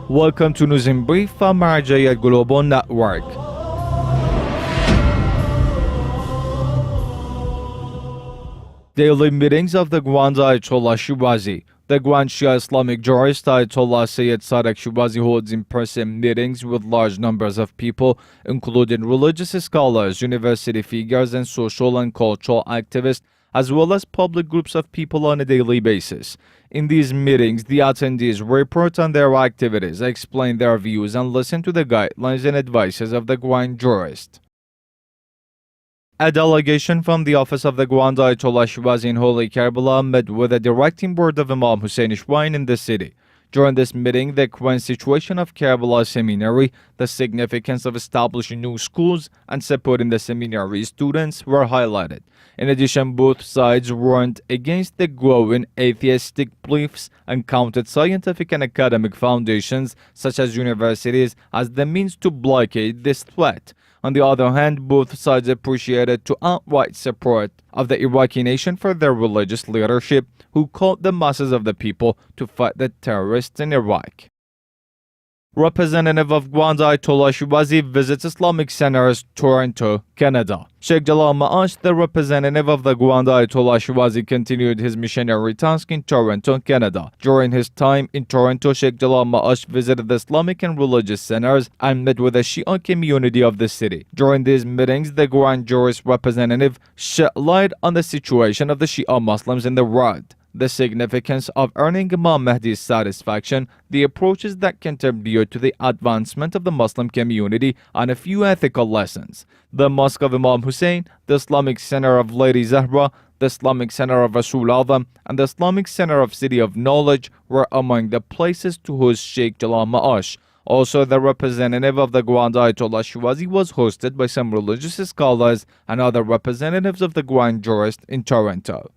Welcome to News in Brief from Marjayat Global Network. Daily meetings of the Grand Ayatollah Shirazi. The Grand Shia Islamic jurist Ayatollah Sayyid Sadek Shirazi holds in-person meetings with large numbers of people, including religious scholars, university figures, and social and cultural activists, as well as public groups of people on a daily basis. In these meetings, the attendees report on their activities, explain their views, and listen to the guidelines and advices of the Grand Jurist. A delegation from the office of the Grand Ayatollah Shirazi in Holy Karbala met with the directing board of Imam Husayn Shrine in the city. During this meeting, the current situation of Karbala Seminary, the significance of establishing new schools, and supporting the seminary students were highlighted. In addition, both sides warned against the growing atheistic beliefs and counted scientific and academic foundations, such as universities, as the means to blockade this threat. On the other hand, both sides appreciated the outright support of the Iraqi nation for their religious leadership, who called the masses of the people to fight the terrorists in Iraq. Representative of Grand Ayatollah Shirazi visits Islamic Centers, Toronto, Canada. Sheikh Jalal Ma'ash, the representative of the Grand Ayatollah Shirazi, continued his missionary task in Toronto, Canada. During his time in Toronto, Sheikh Jalal Ma'ash visited the Islamic and religious centers and met with the Shia community of the city. During these meetings, the Grand Jurist representative shed light on the situation of the Shia Muslims in the world, the significance of earning Imam Mahdi's satisfaction, the approaches that contribute to the advancement of the Muslim community, and a few ethical lessons. The Mosque of Imam Husayn, the Islamic Center of Lady Zahra, the Islamic Center of Rasul Azam, and the Islamic Center of City of Knowledge were among the places to host Sheikh Jalal Ma'ash. Also, the representative of the Grand Ayatollah Shirazi was hosted by some religious scholars and other representatives of the Grand Jurist in Toronto.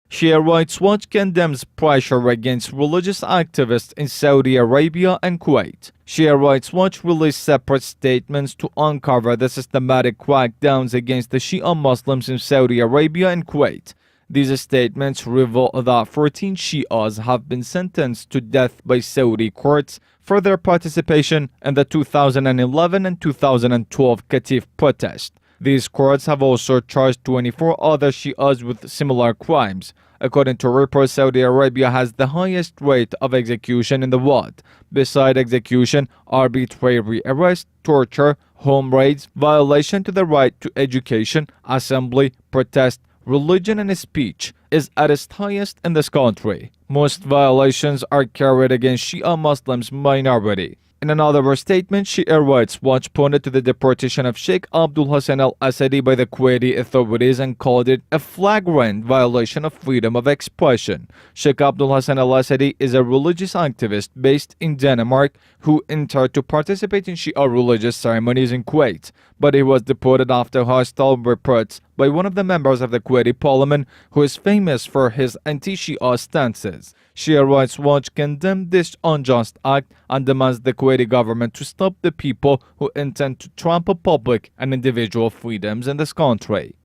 Shia Rights Watch condemns pressure against religious activists in Saudi Arabia and Kuwait. Shia Rights Watch released separate statements to uncover the systematic crackdowns against the Shia Muslims in Saudi Arabia and Kuwait. These statements reveal that 14 Shias have been sentenced to death by Saudi courts for their participation in the 2011 and 2012 Qatif protest. These courts have also charged 24 other Shias with similar crimes. According to reports, Saudi Arabia has the highest rate of execution in the world. Besides execution, arbitrary arrest, torture, home raids, violation to the right to education, assembly, protest, religion, and speech is at its highest in this country. Most violations are carried against Shia Muslims minority. In another statement, Shia Rights Watch pointed to the deportation of Sheikh Abdul Hassan al-Assadi by the Kuwaiti authorities and called it a flagrant violation of freedom of expression. Sheikh Abdul Hassan al-Assadi is a religious activist based in Denmark who entered to participate in Shia religious ceremonies in Kuwait, but he was deported after hostile reports by one of the members of the Kuwaiti parliament who is famous for his anti-Shia stances. Shia Rights Watch condemned this unjust act and demands the Kuwaiti government to stop the people who intend to trample public and individual freedoms in this country.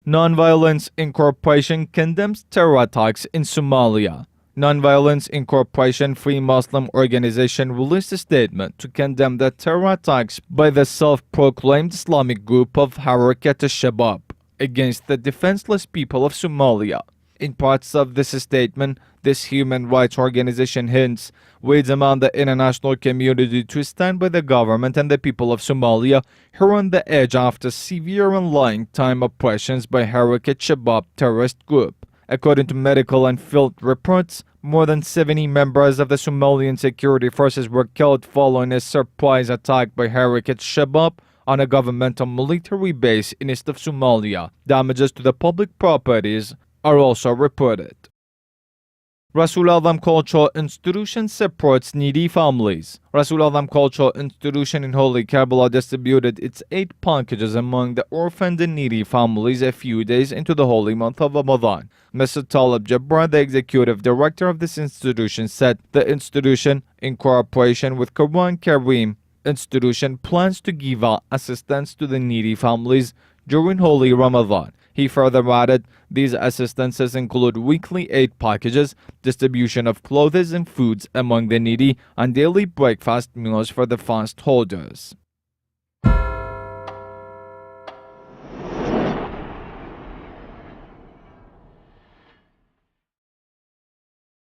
Nonviolence Incorporation condemns terror attacks in Somalia. Nonviolence Incorporation, Free Muslim organization, released a statement to condemn the terror attacks by the self-proclaimed Islamic group of Harakat al-Shabab against the defenseless people of Somalia. In parts of this statement, this human rights organization hints, we demand the international community to stand by the government and the people of Somalia who are on the edge after severe and long-time oppressions by Harakat Shabab terrorist group. According to medical and field reports, more than 70 members of the Somalian security forces were killed following a surprise attack by Harakat Shabab on a governmental military base in east of Somalia. Damages to the public properties are also reported. Rasul Azam Cultural Institution supports needy families. Rasul Azam Cultural Institution in Holy Karbala distributed its 8 packages among the orphaned and needy families a few days into the holy month of Ramadan. Mr. Talib Jabbar, the executive director of this institution, said the institution, in cooperation with Quran Kareem Institution, plans to give out assistance to the needy families during Holy Ramadan. He further added, these assistances include weekly aid packages, distribution of clothes and foods among the needy, and daily breakfast meals for the fast holders.